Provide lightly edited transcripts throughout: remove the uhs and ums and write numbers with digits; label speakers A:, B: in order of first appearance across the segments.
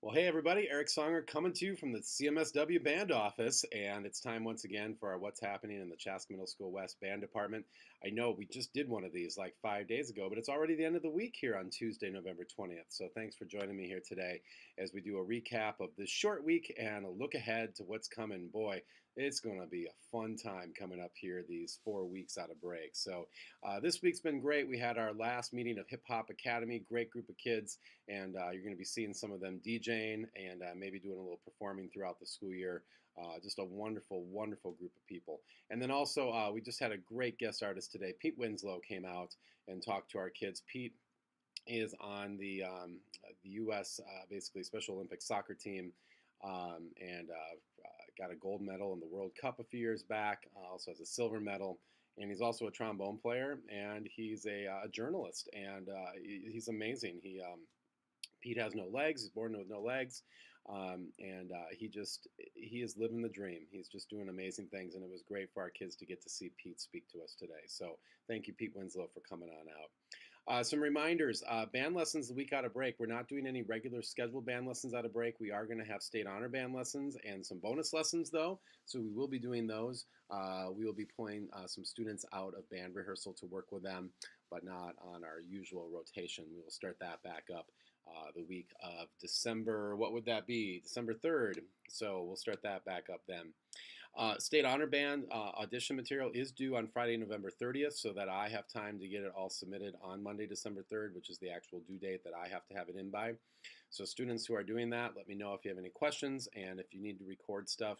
A: Well, hey everybody, Eric Songer coming to you from the CMSW Band office, and it's time once again for our What's Happening in the Chaska Middle School West Band Department. I know we just did one of these like 5 days ago, but it's already the end of the week here on Tuesday, November 20th. So thanks for joining me here today as we do a recap of this short week and a look ahead to what's coming. Boy, it's going to be a fun time coming up here these 4 weeks out of break. So this week's been great. We had our last meeting of Hip Hop Academy, great group of kids, and you're going to be seeing some of them DJing and maybe doing a little performing throughout the school year. Just a wonderful, wonderful group of people. And then also, we just had a great guest artist today. Pete Winslow came out and talked to our kids. Pete is on the U.S. Basically Special Olympics soccer team, and got a gold medal in the World Cup a few years back. Also has a silver medal, and he's also a trombone player, and he's a journalist, and he's amazing. Pete has no legs. He's born with no legs, and he is living the dream. He's just doing amazing things, and it was great for our kids to get to see Pete speak to us today. So thank you, Pete Winslow, for coming on out. Some reminders, band lessons the week out of break. We're not doing any regular scheduled band lessons out of break. We are going to have state honor band lessons and some bonus lessons, though, so we will be doing those. We will be pulling some students out of band rehearsal to work with them, but not on our usual rotation. We will start that back up the week of December, what would that be? December 3rd. So we'll start that back up then. State Honor Band audition material is due on Friday, November 30th, so that I have time to get it all submitted on Monday, December 3rd, which is the actual due date that I have to have it in by. So students who are doing that, let me know if you have any questions, and if you need to record stuff.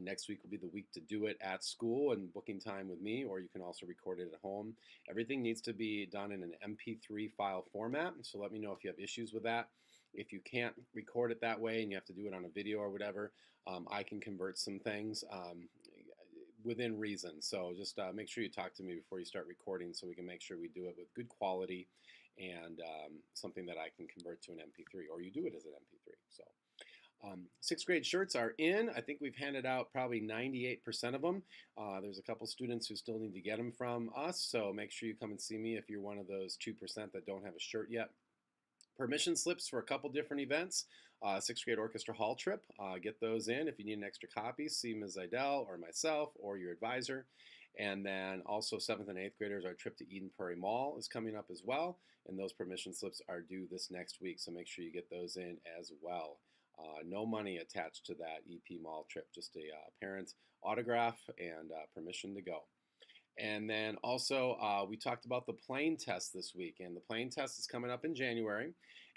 A: Next week will be the week to do it at school and booking time with me, or you can also record it at home. Everything needs to be done in an MP3 file format, so let me know if you have issues with that. If you can't record it that way and you have to do it on a video or whatever, I can convert some things within reason. So just make sure you talk to me before you start recording so we can make sure we do it with good quality and something that I can convert to an MP3, or you do it as an MP3. So. Sixth grade shirts are in. I think we've handed out probably 98% of them. There's a couple students who still need to get them from us, so make sure you come and see me if you're one of those 2% that don't have a shirt yet. Permission slips for a couple different events. Sixth grade orchestra hall trip. Get those in. If you need an extra copy, see Ms. Idell or myself or your advisor. And then also 7th and 8th graders, our trip to Eden Prairie Mall is coming up as well. And those permission slips are due this next week, so make sure you get those in as well. No money attached to that EP Mall trip, just a parent's autograph and permission to go. And then also, we talked about the plane test this week, and the plane test is coming up in January,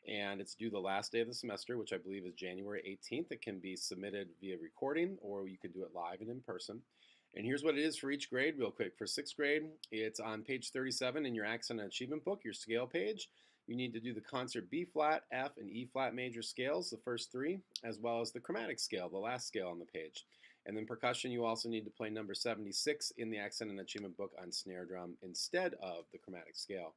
A: and it's due the last day of the semester, which I believe is January 18th. It can be submitted via recording, or you can do it live and in person. And here's what it is for each grade, real quick. For sixth grade, it's on page 37 in your Accent and Achievement book, your scale page. You need to do the concert B flat, F, and E flat major scales, the first three, as well as the chromatic scale, the last scale on the page. And then percussion, you also need to play number 76 in the Accent and Achievement book on snare drum instead of the chromatic scale.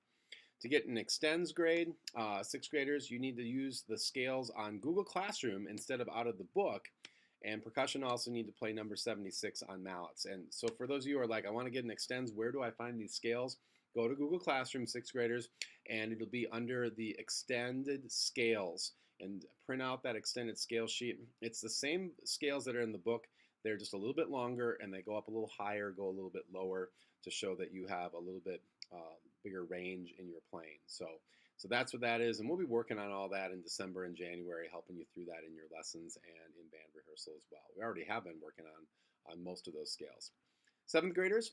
A: To get an extends grade, sixth graders, you need to use the scales on Google Classroom instead of out of the book. And percussion also need to play number 76 on mallets. And so for those of you who are like, I want to get an extends, where do I find these scales? Go to Google Classroom, sixth graders, and it'll be under the extended scales. And print out that extended scale sheet. It's the same scales that are in the book. They're just a little bit longer, and they go up a little higher, go a little bit lower to show that you have a little bit bigger range in your playing. So that's what that is, and we'll be working on all that in December and January, helping you through that in your lessons and in band rehearsal as well. We already have been working on most of those scales. Seventh graders,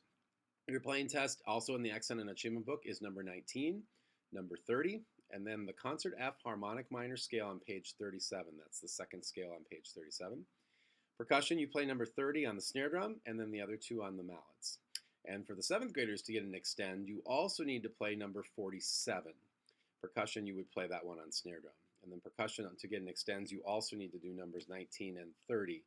A: your playing test, also in the Accent and Achievement book, is number 19, number 30, and then the Concert F harmonic minor scale on page 37. That's the second scale on page 37. Percussion, you play number 30 on the snare drum, and then the other two on the mallets. And for the seventh graders to get an extend, you also need to play number 47. Percussion, you would play that one on snare drum. And then percussion, to get an extends, you also need to do numbers 19 and 30.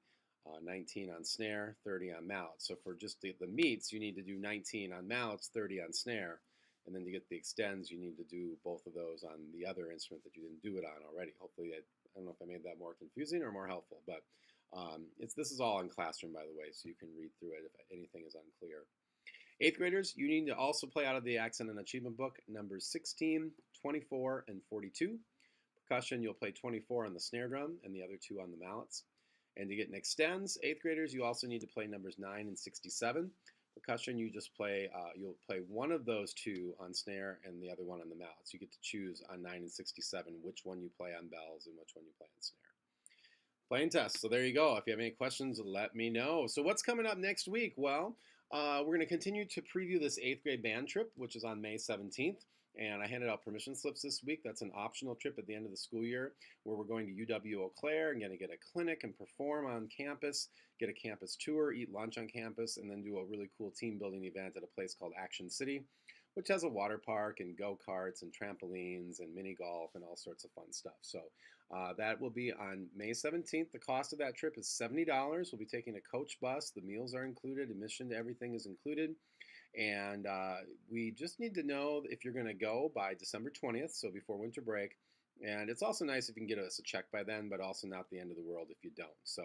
A: 19 on snare, 30 on mallet. So for just the meets, you need to do 19 on mallets, 30 on snare. And then to get the extends, you need to do both of those on the other instrument that you didn't do it on already. Hopefully, I don't know if I made that more confusing or more helpful, but this is all in Classroom, by the way, so you can read through it if anything is unclear. Eighth graders, you need to also play out of the Accent and Achievement book numbers 16, 24, and 42. Percussion, you'll play 24 on the snare drum and the other 2 on the mallets. And to get an extends, 8th graders, you also need to play numbers 9 and 67. Percussion, you just play, you'll play one of those 2 on snare and the other one on the mallets. You get to choose on 9 and 67 which one you play on bells and which one you play on snare. Playing test. So there you go. If you have any questions, let me know. So what's coming up next week? Well, we're going to continue to preview this 8th grade band trip, which is on May 17th. And I handed out permission slips this week. That's an optional trip at the end of the school year where we're going to UW Eau Claire and going to get a clinic and perform on campus, get a campus tour, eat lunch on campus, and then do a really cool team building event at a place called Action City, which has a water park and go-karts and trampolines and mini golf and all sorts of fun stuff. So that will be on May 17th. The cost of that trip is $70. We'll be taking a coach bus. The meals are included. Admission to everything is included. And we just need to know if you're going to go by December 20th, so before winter break. And it's also nice if you can get us a check by then, but also not the end of the world if you don't. So,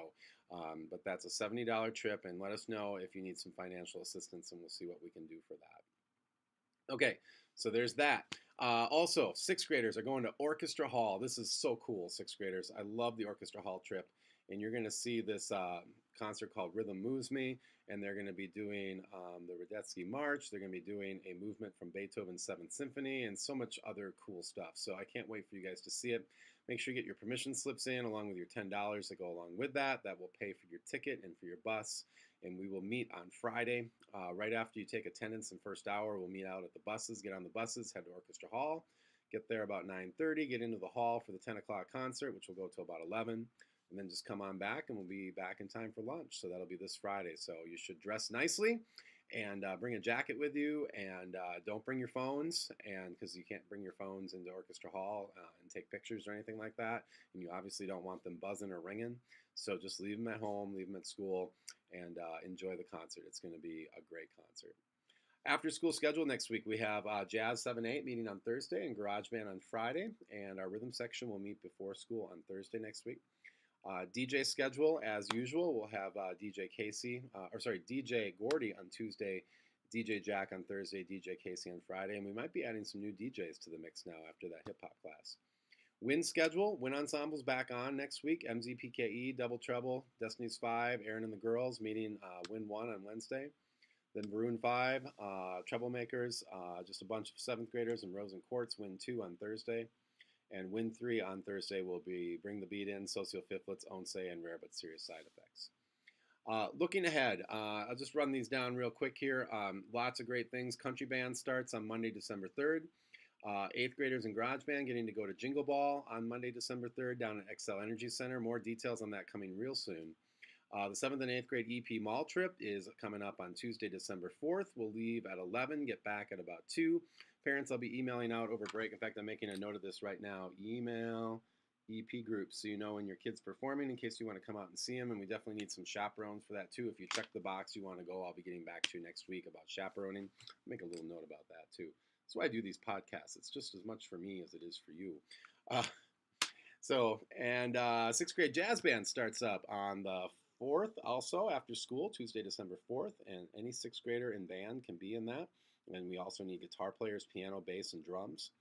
A: but that's a $70 trip, and let us know if you need some financial assistance, and we'll see what we can do for that. Okay, so there's that. Also, 6th graders are going to Orchestra Hall. This is so cool, 6th graders. I love the Orchestra Hall trip. And you're going to see this concert called Rhythm Moves Me, and they're going to be doing the Radetzky March. They're going to be doing a movement from Beethoven's 7th Symphony and so much other cool stuff. So I can't wait for you guys to see it. Make sure you get your permission slips in along with your $10 that go along with that. That will pay for your ticket and for your bus. And we will meet on Friday. Right after you take attendance in first hour, we'll meet out at the buses, get on the buses, head to Orchestra Hall, get there about 9:30, get into the hall for the 10 o'clock concert, which will go till about 11. And then just come on back, and we'll be back in time for lunch. So that'll be this Friday. So you should dress nicely and bring a jacket with you, and don't bring your phones, and because you can't bring your phones into Orchestra Hall and take pictures or anything like that. And you obviously don't want them buzzing or ringing. So just leave them at home, leave them at school, and enjoy the concert. It's going to be a great concert. After school schedule next week, we have Jazz 7-8 meeting on Thursday and Garage Band on Friday. And our rhythm section will meet before school on Thursday next week. DJ schedule, as usual, we'll have DJ Gordy on Tuesday, DJ Jack on Thursday, DJ Casey on Friday, and we might be adding some new DJs to the mix now after that hip-hop class. Wind schedule, Wind Ensemble's back on next week, MZPKE, Double Treble, Destiny's 5, Aaron and the Girls meeting Wind 1 on Wednesday. Then Maroon 5, Troublemakers, just a bunch of 7th graders and Rose and Quartz, Wind 2 on Thursday. And Wind 3 on Thursday will be Bring the Beat In, Socio Fiflets, Onse, and Rare But Serious Side Effects. Looking ahead, I'll just run these down real quick here. Lots of great things. Country Band starts on Monday, December 3rd. 8th graders and Garage Band getting to go to Jingle Ball on Monday, December 3rd down at Excel Energy Center. More details on that coming real soon. The 7th and 8th grade EP Mall trip is coming up on Tuesday, December 4th. We'll leave at 11, get back at about 2. Parents, I'll be emailing out over break. In fact, I'm making a note of this right now. Email EP groups so you know when your kid's performing in case you want to come out and see them. And we definitely need some chaperones for that too. If you check the box you want to go, I'll be getting back to you next week about chaperoning. I'll make a little note about that too. That's why I do these podcasts. It's just as much for me as it is for you. 6th grade jazz band starts up on the 4th also after school, Tuesday, December 4th. And any 6th grader in band can be in that. And we also need guitar players, piano, bass, and drums.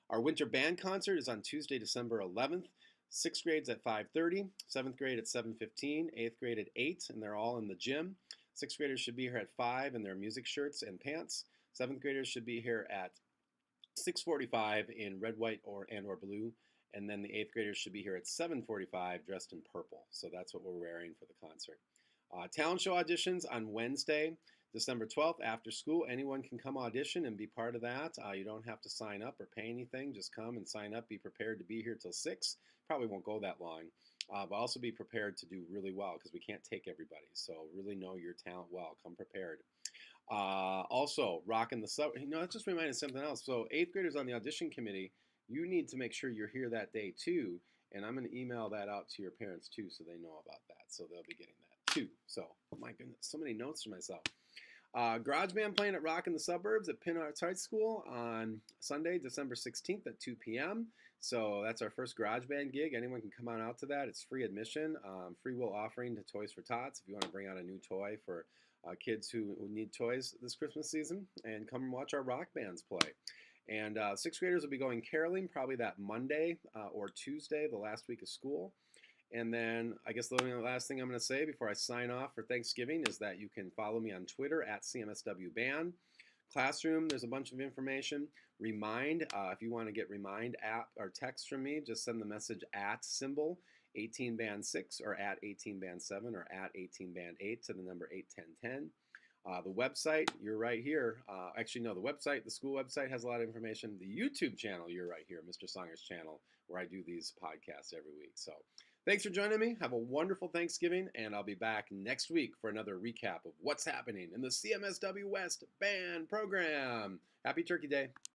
A: Our winter band concert is on Tuesday, December 11th. 6th grade's at 5:30, 7th grade at 7:15, 8th grade at 8, and they're all in the gym. 6th graders should be here at 5 in their music shirts and pants. 7th graders should be here at 6:45 in red, white, or blue. And then the 8th graders should be here at 7:45 dressed in purple. So that's what we're wearing for the concert. Talent show auditions on Wednesday, December 12th after school. Anyone can come audition and be part of that. You don't have to sign up or pay anything. Just come and sign up. Be prepared to be here till 6. Probably won't go that long. But also be prepared to do really well because we can't take everybody. So really know your talent well. Come prepared. Also, rocking the sub. That just reminded something else. So 8th graders on the audition committee, you need to make sure you're here that day too. And I'm going to email that out to your parents too so they know about that. So they'll be getting that too. So, my goodness, so many notes for myself. Garage Band playing at Rock in the Suburbs at Penn Arts High School on Sunday, December 16th at 2 p.m. So that's our first Garage Band gig. Anyone can come on out to that. It's free admission. Free will offering to Toys for Tots if you want to bring out a new toy for kids who need toys this Christmas season. And come and watch our rock bands play. And sixth graders will be going caroling probably that Monday or Tuesday, the last week of school. And then I guess the only last thing I'm going to say before I sign off for Thanksgiving is that you can follow me on Twitter at CMSW Band. Classroom, there's a bunch of information. Remind, if you want to get Remind app or text from me, just send the message at symbol 18 band 6 or at 18 band 7 or at 18 band 8 to the number 81010. The website, You're Right Here. Actually, no, the website, the school website has a lot of information. The YouTube channel, You're Right Here, Mr. Songer's channel, where I do these podcasts every week. So thanks for joining me. Have a wonderful Thanksgiving, and I'll be back next week for another recap of what's happening in the CMSW West Band Program. Happy Turkey Day.